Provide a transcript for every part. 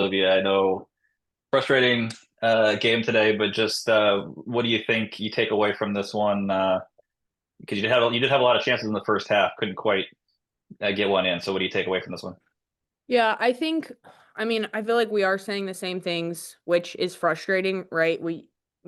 Olivia. I know frustrating game today, but just what do you think you take away from this one? Because you did have a lot of chances in the first half, couldn't quite get one in. So what do you take away from this one? Yeah, I mean, I feel like we are saying the same things, which is frustrating, right?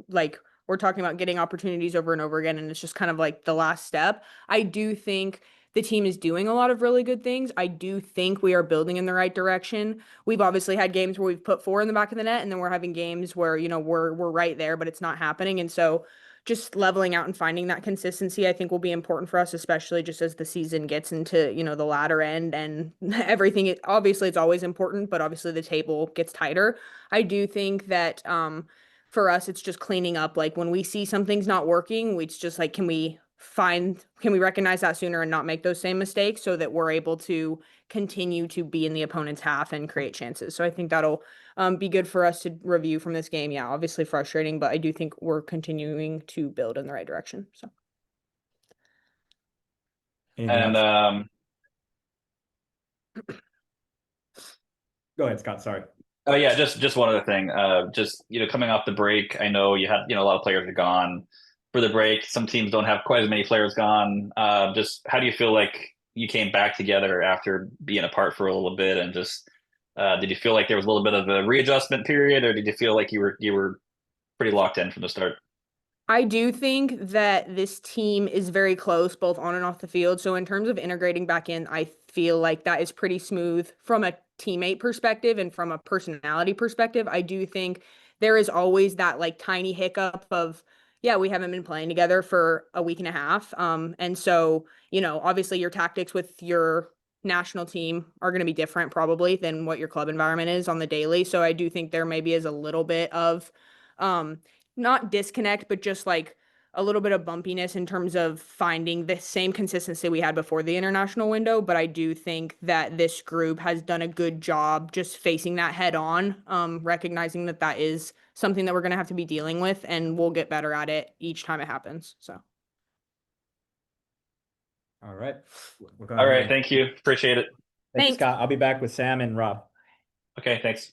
Like, we're talking about getting opportunities over and over again, and it's just kind of like the last step. I do think the team is doing a lot of really good things. I do think we are building in the right direction. We've obviously had games where we've put four in the back of the net, and then we're having games where, we're right there, but it's not happening. And so just leveling out and finding that consistency, I think will be important for us, especially just as the season gets into, the latter end and everything. Obviously, it's always important, but obviously the table gets tighter. I do think that for us, it's just cleaning up. Like when we see something's not working, it's just like, can we recognize that sooner and not make those same mistakes so that we're able to continue to be in the opponent's half and create chances. So I think that'll be good for us to review from this game. Yeah, obviously frustrating, but I do think we're continuing to build in the right direction. So Anything And else? Go ahead, Scott. Sorry. oh yeah, just one other thing. Just coming off the break, I know you had a lot of players are gone for the break. Some teams don't have quite as many players gone. Just how do you feel like you came back together after being apart for a little bit, and just did you feel like there was a little bit of a readjustment period, or did you feel like you were pretty locked in from the start? I do think that this team is very close, both on and off the field. So in terms of integrating back in, I feel like that is pretty smooth from a teammate perspective and from a personality perspective. I do think there is always that like tiny hiccup of, yeah, we haven't been playing together for a week and a half. And so, obviously your tactics with your national team are going to be different probably than what your club environment is on the daily. So I do think there maybe is a little bit of um not disconnect, but just like a little bit of bumpiness in terms of finding the same consistency we had before the international window. But I do think that this group has done a good job just facing that head on, recognizing that that is something that we're going to have to be dealing with, and we'll get better at it each time it happens. So, All right. We'll go All ahead right, and thank you. Appreciate it. thank you, thanks. Scott. I'll be back with Sam and Rob. Okay, thanks.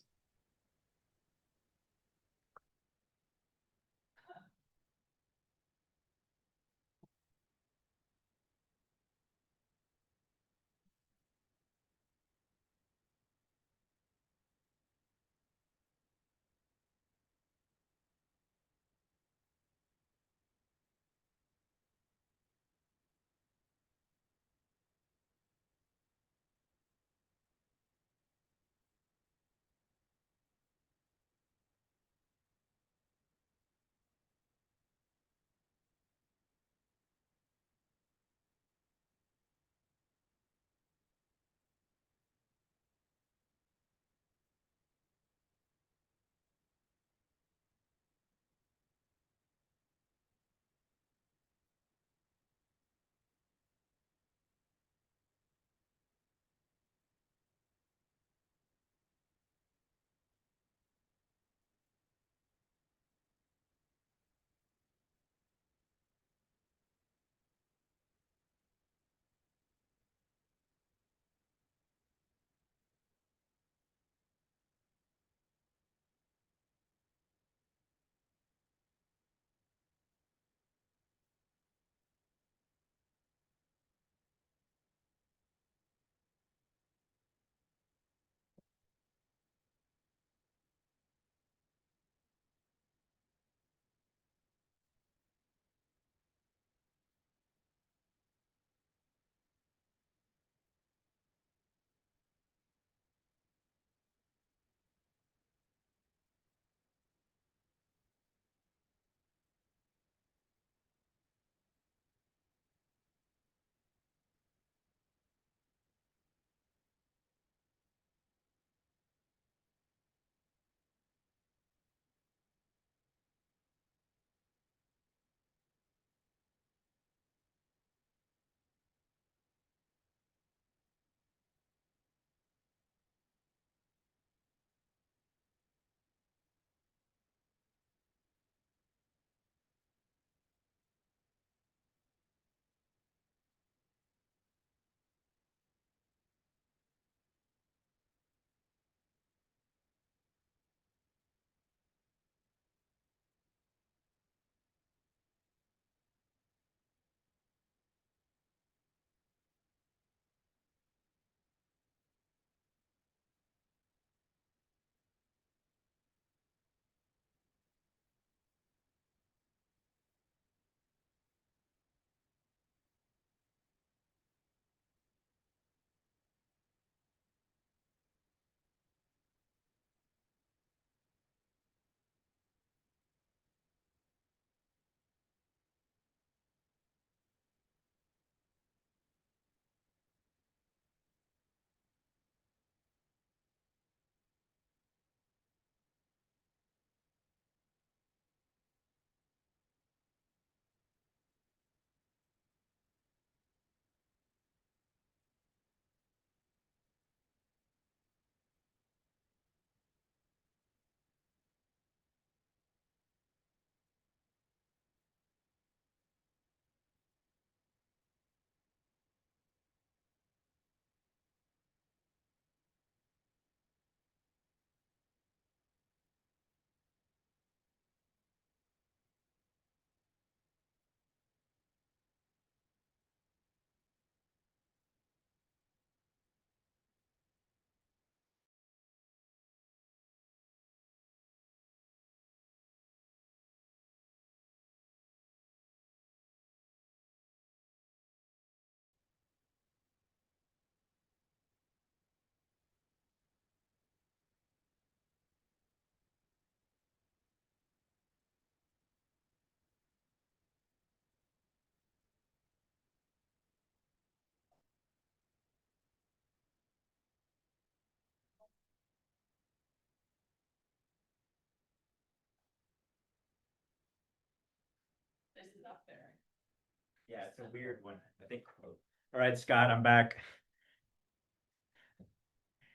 Yeah, it's a weird one, I think. All right, Scott, I'm back.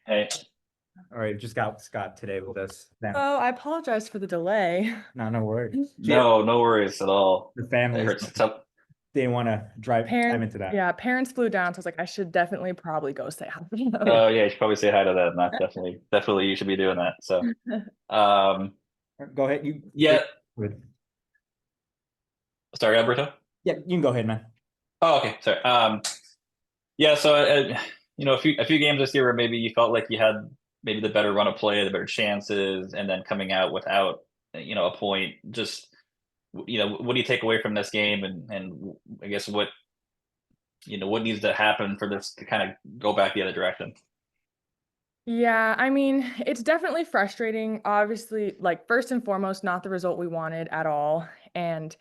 Hey, All right, just got Scott today with us. Now, Oh, I apologize for the delay. no worries. no worries at all. The It families, hurts. So, they didn't want to dive into that. Yeah, parents flew down, so I was like, I should definitely probably go say hi. oh yeah, you should probably say hi to them. That's definitely you should be doing that. So, Go ahead. yeah. Good. Sorry, Alberto. Yeah, you can go ahead, man. Oh, okay. Sorry. Yeah. So, a few games this year where maybe you felt like you had maybe the better run of play, the better chances, and then coming out without, a point. Just, what do you take away from this game, and I guess what needs to happen for this to kind of go back the other direction? Yeah, I mean, it's definitely frustrating. Obviously, like first and foremost, not the result we wanted at all. And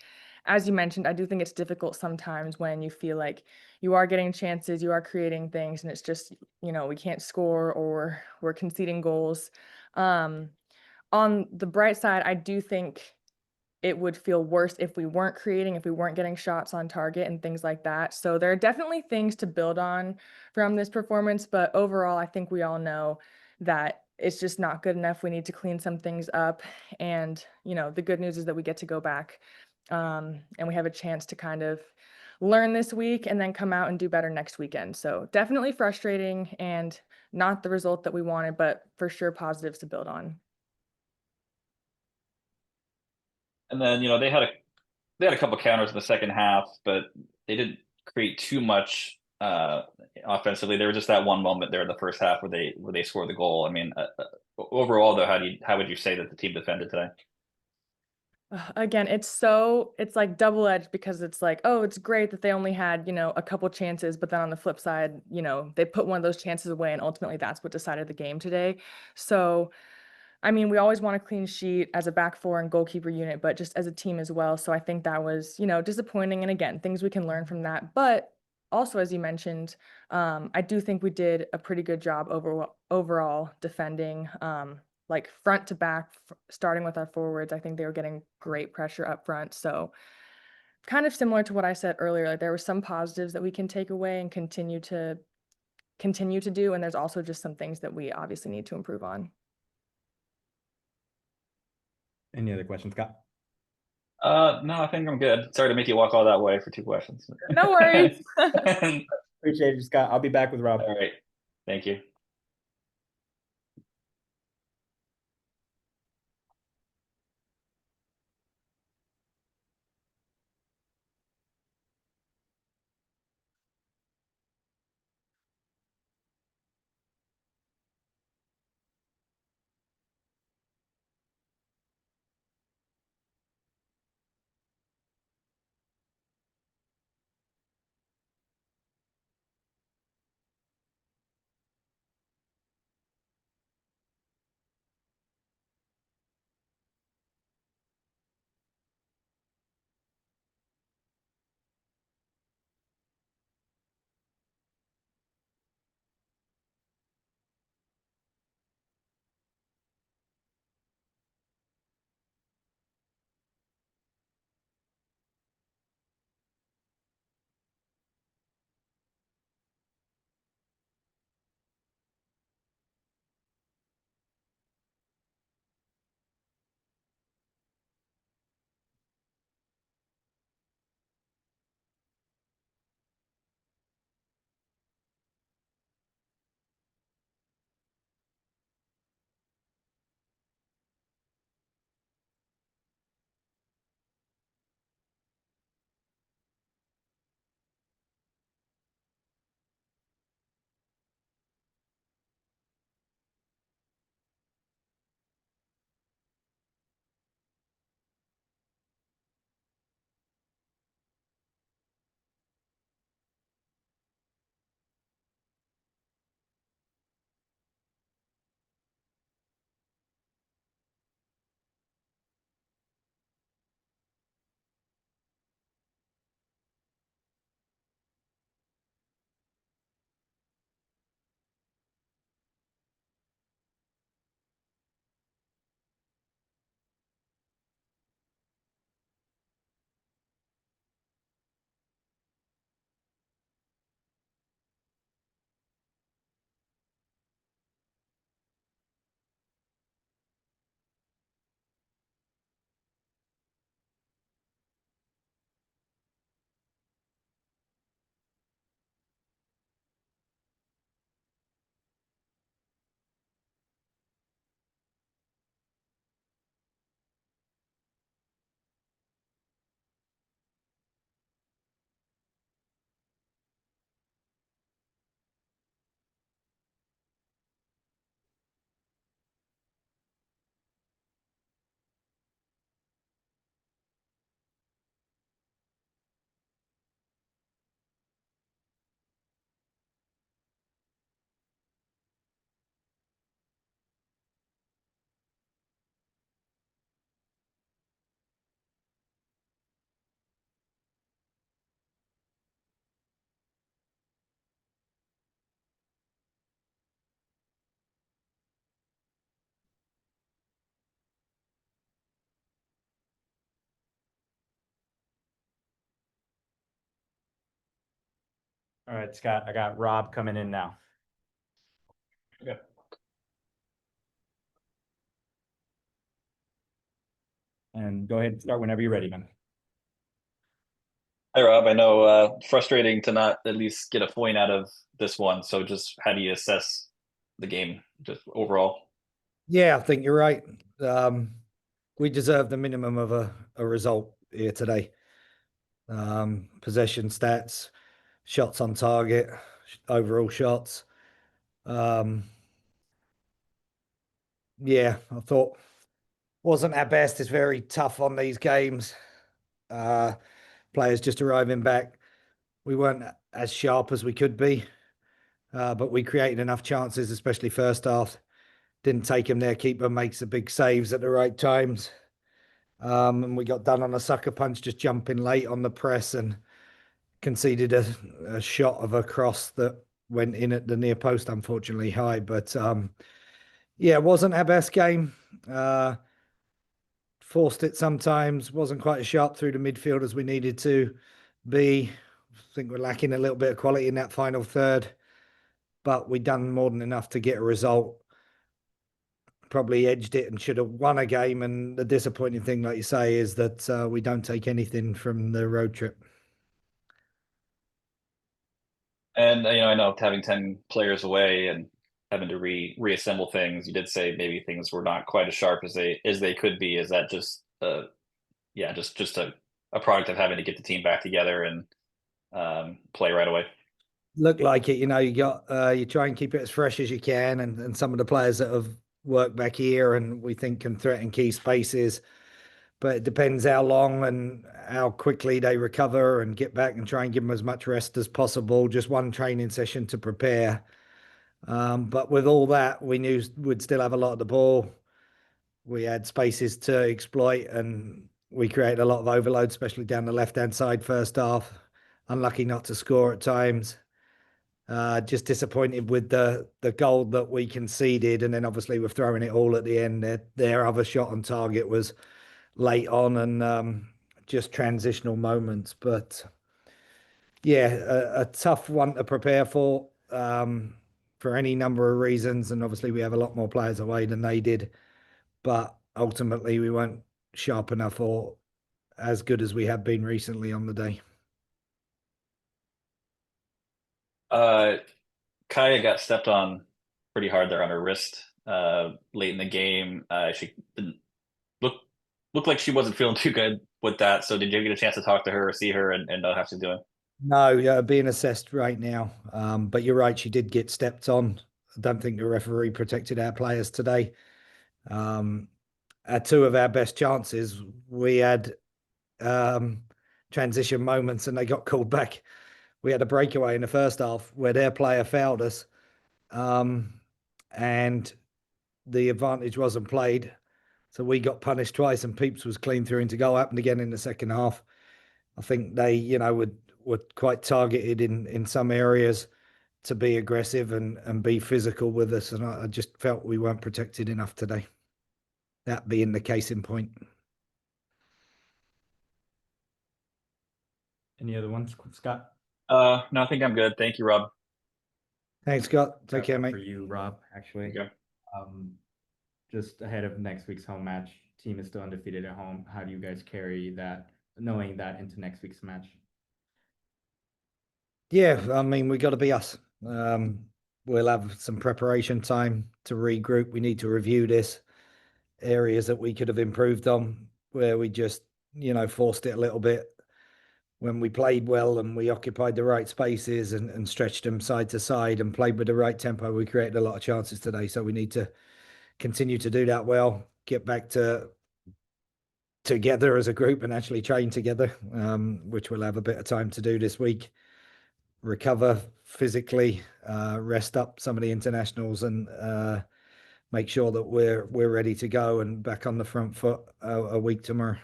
as you mentioned, I do think it's difficult sometimes when you feel like you are getting chances, you are creating things, and it's just, we can't score or we're conceding goals. Um, on the bright side, I do think it would feel worse if we weren't creating, if we weren't getting shots on target and things like that. So there are definitely things to build on from this performance, but overall, I think we all know that it's just not good enough. We need to clean some things up. And, the good news is that we get to go back and we have a chance to kind of learn this week and then come out and do better next weekend. So definitely frustrating and not the result that we wanted, but for sure positives to build on. And then they had a couple counters in the second half, but they didn't create too much offensively. There was just that one moment there in the first half where they scored the goal. I mean, overall though, how would you say that the team defended today? Again, it's like double-edged because it's like, oh, it's great that they only had, a couple chances, but then on the flip side, they put one of those chances away and ultimately that's what decided the game today. So, I mean, we always want a clean sheet as a back four and goalkeeper unit, but just as a team as well. So I think that was, disappointing. And again, things we can learn from that. But also, as you mentioned, I do think we did a pretty good job overall defending, like front to back, starting with our forwards. I think they were getting great pressure up front. So kind of similar to what I said earlier, like there were some positives that we can take away and continue to do. And there's also just some things that we obviously need to improve on. Any other questions, Scott? No, I think I'm good. Sorry to make you walk all that way for two questions. No worries. Appreciate it, Scott. I'll be back with Rob. All right. Thank you. All right, Scott, I got Rob coming in now. Okay. And go ahead and start whenever you're ready, man. Hi, Rob. I know frustrating to not at least get a point out of this one. So just how do you assess the game just overall? Yeah, I think you're right. We deserve the minimum of a result here today. Possession stats, shots on target, overall shots. Yeah, I thought wasn't our best. It's very tough on these games. Players just arriving back. We weren't as sharp as we could be, but we created enough chances, especially first half. Didn't take him there. Keeper makes the big saves at the right times. And we got done on a sucker punch, just jumping late on the press and conceded a shot of a cross that went in at the near post, unfortunately high. But yeah, it wasn't our best game. Forced it sometimes, wasn't quite as sharp through the midfield as we needed to be. I think we're lacking a little bit of quality in that final third, but we done more than enough to get a result. Probably edged it and should have won a game. And the disappointing thing, like you say, is that we don't take anything from the road trip. And I know having 10 players away and having to reassemble things, you did say maybe things were not quite as sharp as they could be. Is that just just a product of having to get the team back together and play right away? Look like it, you try and keep it as fresh as you can, and some of the players that have worked back here and we think can threaten key spaces, but it depends how long and how quickly they recover and get back, and try and give them as much rest as possible. Just one training session to prepare. But with all that, we knew we'd still have a lot of the ball. We had spaces to exploit, and we created a lot of overload, especially down the left-hand side first half. Unlucky not to score at times. Just disappointed with the goal that we conceded, and then obviously we're throwing it all at the end. Their other shot on target was late on, and just transitional moments. But yeah, a tough one to prepare for any number of reasons, and obviously we have a lot more players away than they did. But ultimately, we weren't sharp enough or as good as we have been recently on the day. Kaya got stepped on pretty hard there on her wrist late in the game. She didn't look like she wasn't feeling too good with that. So did you get a chance to talk to her or see her and know how she's doing? No, being assessed right now. But you're right, she did get stepped on. I don't think the referee protected our players today. At two of our best chances, we had transition moments and they got called back. We had a breakaway in the first half where their player fouled us, and the advantage wasn't played. So we got punished twice, and Peeps was clean through into goal. Happened again in the second half. I think they, were quite targeted in some areas to be aggressive and be physical with us, and I just felt we weren't protected enough today. That being the case in point. Any other ones, Scott? No, I think I'm good. Thank you, Rob. Thanks, Scott. Take care, For mate. you, Rob, actually. Okay. Just ahead of next week's home match, team is still undefeated at home. How do you guys carry that, knowing that, into next week's match? Yeah, I mean, we got to be us. We'll have some preparation time to regroup. We need to review this areas that we could have improved on, where we just, forced it a little bit when we played well and we occupied the right spaces and stretched them side to side and played with the right tempo. We created a lot of chances today. So we need to continue to do that well, get back together as a group and actually train together, which we'll have a bit of time to do this week. Recover physically, rest up some of the internationals, and make sure that we're ready to go and back on the front foot a week tomorrow.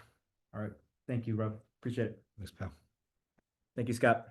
All right. Thank you, Rob. Appreciate it. Thanks, pal. Thank you, Scott.